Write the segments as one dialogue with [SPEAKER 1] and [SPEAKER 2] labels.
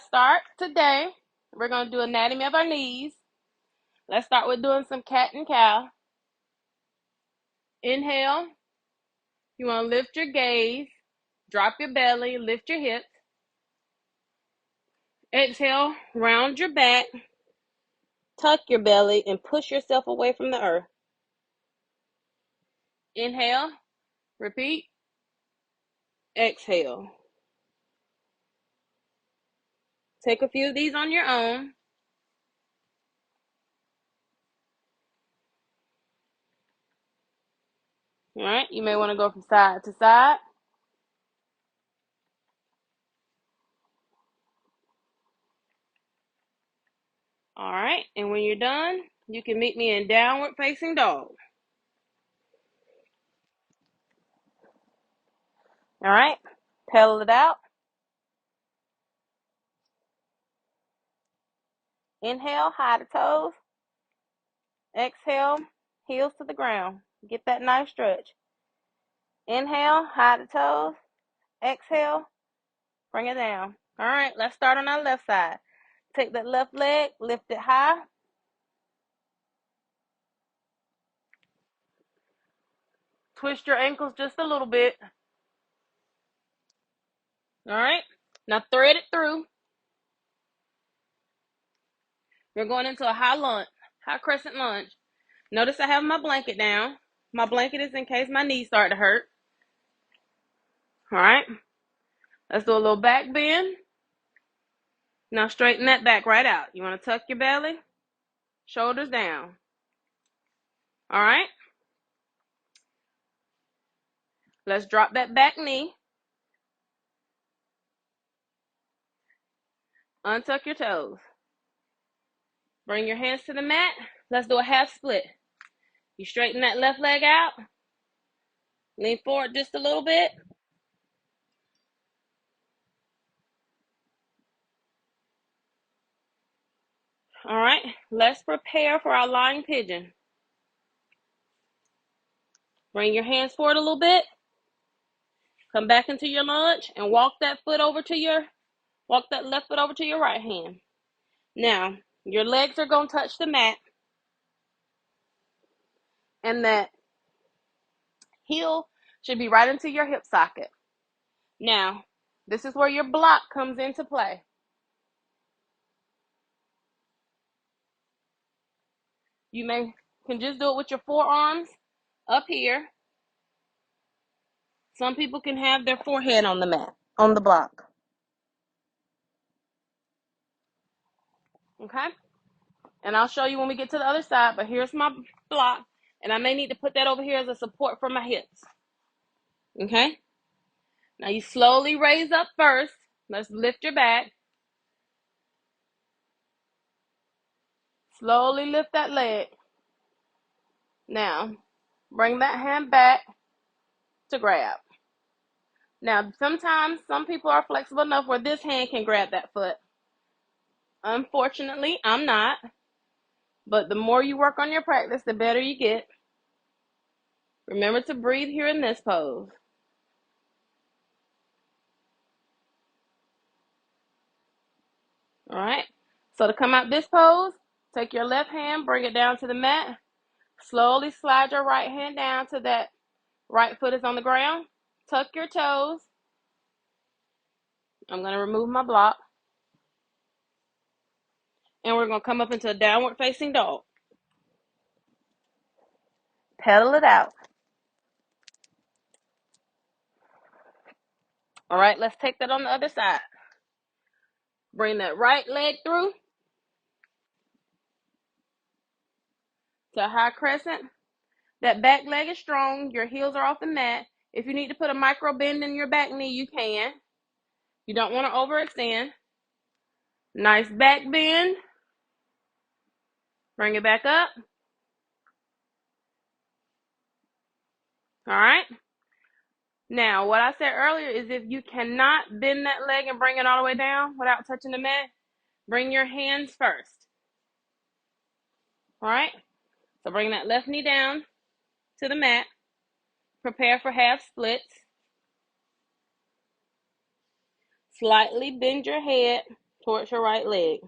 [SPEAKER 1] start today. We're going to do anatomy of our knees. Let's start with doing some cat and cow. Inhale. You want to lift your gaze, drop your belly, lift your hips. Exhale, round your back, tuck your belly, and push yourself away from the earth. Inhale, repeat, exhale. Take a few of these on your own. All right, you may want to go from side to side. All right, and when you're done, you can meet me in downward facing dog. All right, pedal it out. Inhale, high to toes. Exhale, heels to the ground. Get that nice stretch. Inhale, high to toes. Exhale, bring it down. All right, let's start on our left side. Take that left leg, lift it high. Twist your ankles just a little bit. All right, now thread it through. We're going into a high lunge, high crescent lunge. Notice I have my blanket down. My blanket is in case my knees start to hurt. All right, let's do a little back bend. Now straighten that back right out. You want to tuck your belly, shoulders down. All right, let's drop that back knee. Untuck your toes. Bring your hands to the mat. Let's do a half split. You straighten that left leg out. Lean forward just a little bit. All right, let's prepare for our lying pigeon. Bring your hands forward a little bit. Come back into your lunge and walk that left foot over to your right hand. Now, your legs are going to touch the mat, and that heel should be right into your hip socket. Now, this is where your block comes into play. You can just do it with your forearms up here. Some people can have their forehead on the mat, on the block. Okay? And I'll show you when we get to the other side, but here's my block, and I may need to put that over here as a support for my hips. Okay? Now you slowly raise up first. Let's lift your back. Slowly lift that leg. Now, bring that hand back to grab. Now, sometimes some people are flexible enough where this hand can grab that foot. Unfortunately, I'm not. But the more you work on your practice, the better you get. Remember to breathe here in this pose. All right. So to come out this pose, take your left hand, bring it down to the mat. Slowly slide your right hand down to that right foot is on the ground. Tuck your toes. I'm going to remove my block. And we're going to come up into a downward facing dog. Pedal it out. All right, let's take that on the other side. Bring that right leg through to a high crescent. That back leg is strong. Your heels are off the mat. If you need to put a micro bend in your back knee, you can. You don't want to overextend. Nice back bend. Bring it back up. All right. Now, what I said earlier is if you cannot bend that leg and bring it all the way down without touching the mat, bring your hands first. All right. So bring that left knee down to the mat. Prepare for half splits. Slightly bend your head towards your right leg.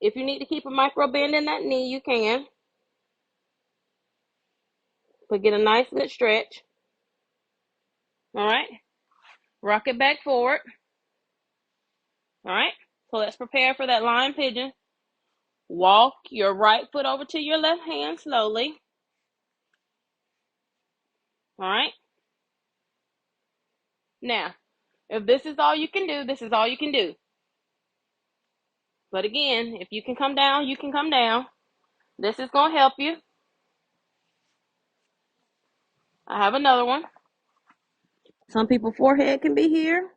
[SPEAKER 1] If you need to keep a micro bend in that knee, you can. But get a nice good stretch. All right. Rock it back forward. All right. So let's prepare for that lying pigeon. Walk your right foot over to your left hand slowly. All right. Now, if this is all you can do, this is all you can do. But again, if you can come down, you can come down. This is going to help you. I have another one. Some people forehead can be here.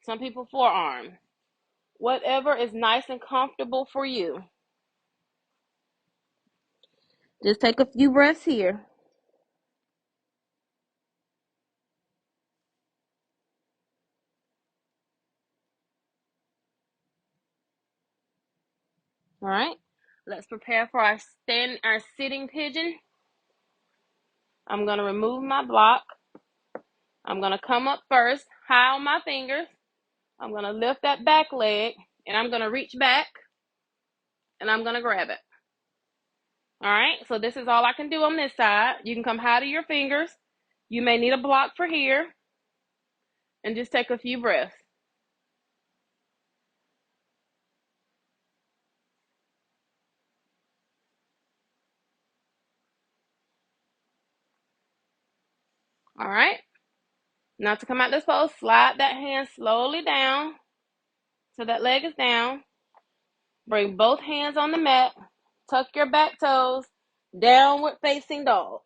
[SPEAKER 1] Some people forearm. Whatever is nice and comfortable for you. Just take a few breaths here. All right. Let's prepare for our sitting pigeon. I'm going to remove my block. I'm going to come up first, high on my fingers. I'm going to lift that back leg, and I'm going to reach back, and I'm going to grab it. All right, so this is all I can do on this side. You can come high to your fingers. You may need a block for here, and just take a few breaths. All right, now to come out this pose, slide that hand slowly down so that leg is down. Bring both hands on the mat. Tuck your back toes. Downward facing dog.